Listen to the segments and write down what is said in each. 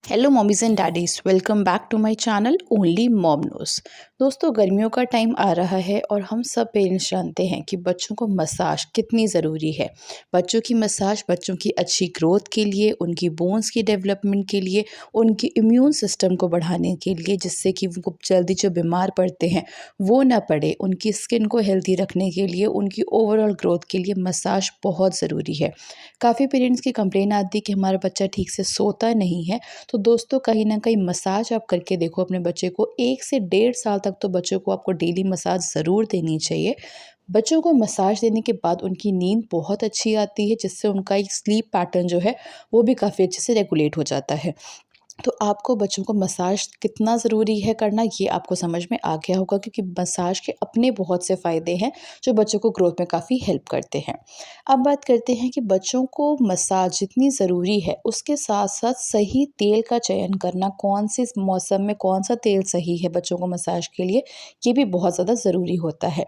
Hello mommies and daddies, welcome back to my channel only mom knows. दोस्तों, गर्मियों का time आ रहा है और हम सब पेरेंट्स जानते हैं कि बच्चों को मसाज कितनी ज़रूरी है। बच्चों की मसाज बच्चों की अच्छी ग्रोथ के लिए, उनकी बोन्स की डेवलपमेंट के लिए, उनकी इम्यून सिस्टम को बढ़ाने के लिए, जिससे कि वो जल्दी जो बीमार पड़ते हैं वो ना पड़े, उनकी स्किन को हेल्दी रखने के लिए, उनकी ओवरऑल ग्रोथ के लिए मसाज बहुत ज़रूरी है। काफ़ी पेरेंट्स की कंप्लेन आती है कि हमारा बच्चा ठीक से सोता नहीं है। तो दोस्तों, कहीं न कहीं मसाज आप करके देखो अपने बच्चे को। 1 से डेढ़ साल तक तो बच्चों को आपको डेली मसाज ज़रूर देनी चाहिए। बच्चों को मसाज देने के बाद उनकी नींद बहुत अच्छी आती है, जिससे उनका एक स्लीप पैटर्न जो है वो भी काफ़ी अच्छे से रेगुलेट हो जाता है। तो आपको बच्चों को मसाज कितना ज़रूरी है करना, ये आपको समझ में आ गया होगा, क्योंकि मसाज के अपने बहुत से फ़ायदे हैं जो बच्चों को ग्रोथ में काफ़ी हेल्प करते हैं। अब बात करते हैं कि बच्चों को मसाज जितनी ज़रूरी है, उसके साथ साथ सही तेल का चयन करना, कौन से मौसम में कौन सा तेल सही है बच्चों को मसाज के लिए, ये भी बहुत ज़्यादा ज़रूरी होता है।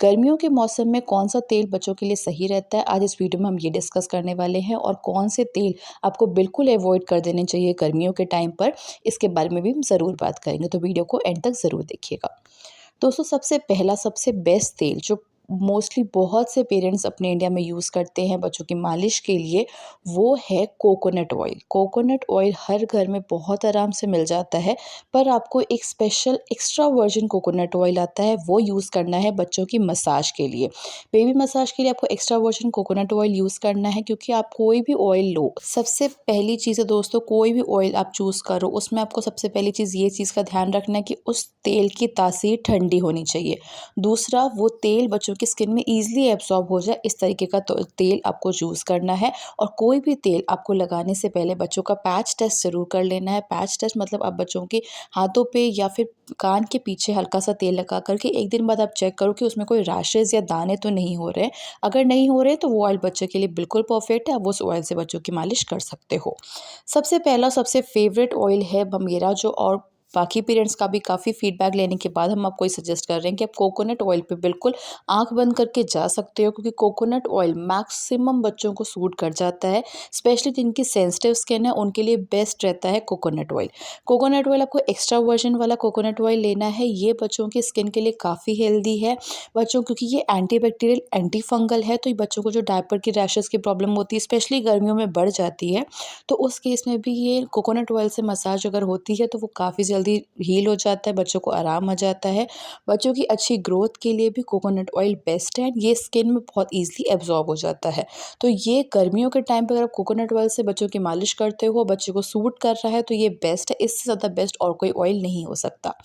गर्मियों के मौसम में कौन सा तेल बच्चों के लिए सही रहता है, आज इस वीडियो में हम ये डिस्कस करने वाले हैं। और कौन से तेल आपको बिल्कुल अवॉइड कर देने चाहिए गर्मियों के टाइम पर, इसके बारे में भी हम ज़रूर बात करेंगे। तो वीडियो को एंड तक ज़रूर देखिएगा। दोस्तों, सबसे पहला सबसे बेस्ट तेल जो मोस्टली बहुत से पेरेंट्स अपने इंडिया में यूज़ करते हैं बच्चों की मालिश के लिए, वो है कोकोनट ऑयल। कोकोनट ऑयल हर घर में बहुत आराम से मिल जाता है, पर आपको एक special extra virgin coconut oil आता है, वो यूज़ करना है बच्चों की मसाज के लिए। बेबी मसाज के लिए आपको extra virgin coconut oil use करना है, क्योंकि आप कोई भी ऑयल लो, सबसे पहली चीज़ है दोस्तों, कोई भी ऑयल आप चूज़ करो उसमें आपको सबसे पहली चीज़ ये चीज़ का ध्यान रखना है कि उस तेल की तासीर ठंडी होनी चाहिए। दूसरा, वो तेल बच्चों की स्किन में ईज़िली एब्ज़ॉर्ब हो जाए, इस तरीके का तो तेल आपको चूज़ करना है। और कोई भी तेल आपको लगाने से पहले बच्चों का पैच टेस्ट ज़रूर कर लेना है। पैच टेस्ट मतलब आप बच्चों के हाथों पे या फिर कान के पीछे हल्का सा तेल लगा कर के 1 दिन बाद आप चेक करो कि उसमें कोई रैशेज़ या दाने तो नहीं हो रहे हैं। अगर नहीं हो रहे तो वो ऑयल बच्चे के लिए बिल्कुल परफेक्ट है, आप उस ऑयल से बच्चों की मालिश कर सकते हो। सबसे पहला सबसे फ़ेवरेट ऑयल है मेरा जो, और बाकी पेरेंट्स का भी काफ़ी फीडबैक लेने के बाद हम आपको ये सजेस्ट कर रहे हैं कि आप कोकोनट ऑयल पे बिल्कुल आँख बंद करके जा सकते हो, क्योंकि कोकोनट ऑयल मैक्सिमम बच्चों को सूट कर जाता है। स्पेशली जिनकी सेंसिटिव स्किन है उनके लिए बेस्ट रहता है कोकोनट ऑयल। कोकोनट ऑयल आपको एक्स्ट्रा वर्जिन वाला कोकोनट ऑयल लेना है, ये बच्चों की स्किन के लिए काफ़ी हेल्दी है। बच्चों, क्योंकि ये एंटीबैक्टीरियल एंटी फंगल है, तो ये बच्चों को जो डायपर की रैशेज़ की प्रॉब्लम होती है स्पेशली गर्मियों में बढ़ जाती है, तो उस केस में भी ये कोकोनट ऑयल से मसाज अगर होती है तो वो काफ़ी जल्दी हील हो जाता है, बच्चों को आराम आ जाता है। बच्चों की अच्छी ग्रोथ के लिए भी कोकोनट ऑयल बेस्ट है, ये स्किन में बहुत ईज़िली एब्ज़ॉर्ब हो जाता है। तो ये गर्मियों के टाइम पे अगर आप कोकोनट ऑयल से बच्चों की मालिश करते हो, बच्चे को सूट कर रहा है, तो ये बेस्ट है, इससे ज़्यादा बेस्ट और कोई ऑयल नहीं हो सकता।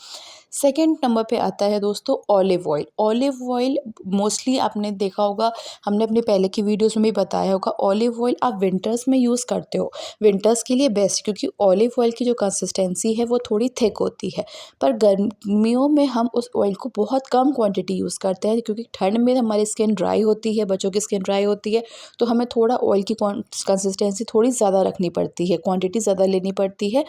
सेकंड नंबर पे आता है दोस्तों olive oil. Olive oil mostly आपने देखा होगा, हमने अपने पहले की वीडियोज़ में भी बताया होगा, ऑलिव ऑयल आप विंटर्स में यूज़ करते हो, विंटर्स के लिए बेस्ट, क्योंकि ऑलिव ऑयल की जो कंसिस्टेंसी है वो थोड़ी थिक होती है। पर गर्मियों में हम उस ऑयल को बहुत कम क्वांटिटी यूज़ करते हैं, क्योंकि ठंड में हमारी स्किन ड्राई होती है, बच्चों की स्किन ड्राई होती है, तो हमें थोड़ा ऑयल की कंसिस्टेंसी थोड़ी ज़्यादा रखनी पड़ती है, क्वांटिटी ज़्यादा लेनी पड़ती है।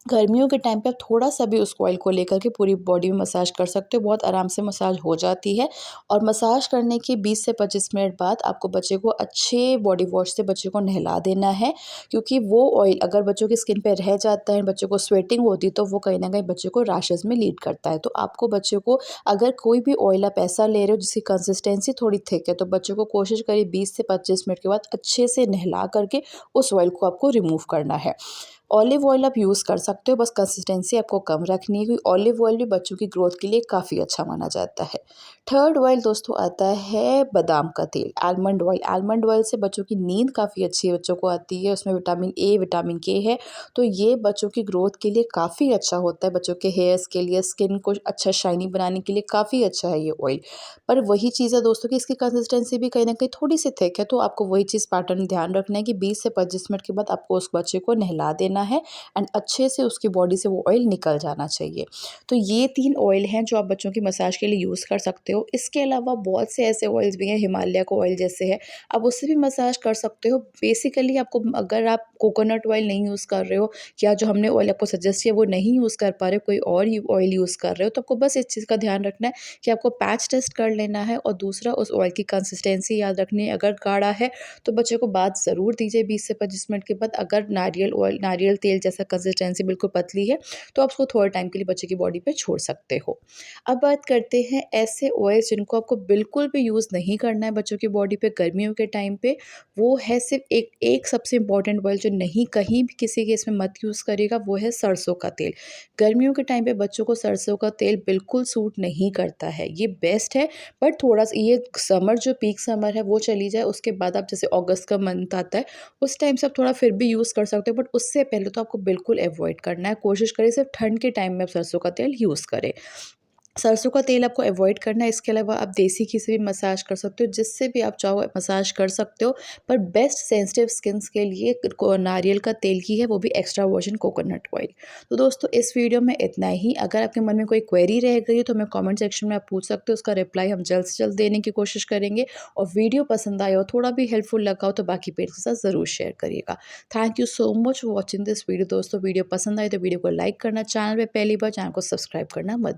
गर्मियों के टाइम पे आप थोड़ा-सा भी उस ऑयल को लेकर के पूरी बॉडी में मसाज कर सकते हो, बहुत आराम से मसाज हो जाती है। और मसाज करने के 20 से 25 मिनट बाद आपको बच्चे को अच्छे बॉडी वॉश से बच्चे को नहला देना है, क्योंकि वो ऑयल अगर बच्चों की स्किन पे रह जाता है, बच्चों को स्वेटिंग होती है, तो वो कहीं न कहीं बच्चे को रैशेज़ में लीड करता है। तो आपको बच्चे को, अगर कोई भी ऑयल आप ऐसा ले रहे हो जिसकी कंसिस्टेंसी थोड़ी थिक है, तो बच्चों को कोशिश करिए 20 से 25 मिनट के बाद अच्छे से नहला करके उस ऑयल को आपको रिमूव करना है। ऑलिव ऑयल आप यूज़ कर सकते हो, बस कंसिस्टेंसी आपको कम रखनी है, क्योंकि ऑलिव ऑयल भी बच्चों की ग्रोथ के लिए काफ़ी अच्छा माना जाता है। थर्ड ऑयल दोस्तों आता है बादाम का तेल, आलमंड ऑयल। आलमंड ऑयल से बच्चों की नींद काफ़ी अच्छी बच्चों को आती है, उसमें विटामिन ए, विटामिन के है, तो ये बच्चों की ग्रोथ के लिए काफ़ी अच्छा होता है, बच्चों के हेयर्स के लिए, स्किन को अच्छा शाइनी बनाने के लिए काफ़ी अच्छा है ये ऑयल। पर वही चीज़ है दोस्तों कि इसकी कंसिस्टेंसी भी कहीं न कहीं थोड़ी-सी थिक है, तो आपको वही चीज़ पैटर्न ध्यान रखना है कि 20 से 25 मिनट के बाद आपको उस बच्चे को नहला देना है एंड अच्छे से उसकी बॉडी से वो ऑयल निकल जाना चाहिए। तो ये 3 ऑयल हैं जो आप बच्चों की मसाज के लिए यूज़ कर सकते हो। इसके अलावा बहुत से ऐसे ऑयल्स भी हैं, हिमालय का ऑयल जैसे है, आप उससे भी मसाज कर सकते हो। बेसिकली आपको, अगर आप कोकोनट ऑयल नहीं यूज़ कर रहे हो या जो हमने ऑयल आपको सजेस्ट किया वो नहीं यूज़ कर पा रहे हो, कोई और ऑयल यूज़ कर रहे हो, तो आपको बस इस चीज़ का ध्यान रखना है कि आपको पैच टेस्ट कर लेना है, और दूसरा उस ऑयल की कंसिस्टेंसी याद रखनी है। अगर गाढ़ा है तो बच्चे को बाथ ज़रूर दीजिए 20 से 25 मिनट के बाद। अगर नारियल नारियल तेल जैसा कंसिस्टेंसी बिल्कुल पतली है, तो आप उसको थोड़े टाइम के लिए बच्चे की बॉडी पे छोड़ सकते हो। अब बात करते हैं ऐसे ऑयल्स जिनको आपको बिल्कुल भी यूज़ नहीं करना है बच्चों की बॉडी पे गर्मियों के टाइम पे। वो है सिर्फ़ एक एक सबसे इम्पोर्टेंट ऑयल जो नहीं कहीं भी किसी केस में मत यूज़ करिएगा, वो है सरसों का तेल। गर्मियों के टाइम पे बच्चों को सरसों का तेल बिल्कुल सूट नहीं करता है। ये बेस्ट है, बट थोड़ा-सा ये समर जो पीक समर है वो चली जाए, उसके बाद आप जैसे अगस्त का मंथ आता है, उस टाइम से आप थोड़ा फिर भी यूज़ कर सकते हो, बट उससे पहले तो आपको बिल्कुल अवॉइड करना है। कोशिश करिए सिर्फ़ ठंड के टाइम में आप सरसों का तेल यूज़ करें। सरसों का तेल आपको अवॉइड करना है, इसके अलावा आप देसी घी से भी मसाज कर सकते हो, जिससे भी आप चाहो मसाज कर सकते हो। पर बेस्ट सेंसिटिव स्किन्स के लिए को नारियल का तेल ही है, वो भी एक्स्ट्रा वर्जिन कोकोनट ऑयल। तो दोस्तों इस वीडियो में इतना ही। अगर आपके मन में कोई क्वेरी रह गई है तो हमें कमेंट सेक्शन में आप पूछ सकते हो, उसका रिप्लाई हम जल्द से जल्द देने की कोशिश करेंगे। और वीडियो पसंद आया हो, थोड़ा भी हेल्पफुल लगा हो, तो बाकी पेरेंट्स के साथ ज़रूर शेयर करिएगा। Thank you so much for watching this video. दोस्तों वीडियो पसंद आए तो वीडियो को लाइक करना, चैनल पे पहली बार चैनल को सब्सक्राइब करना मत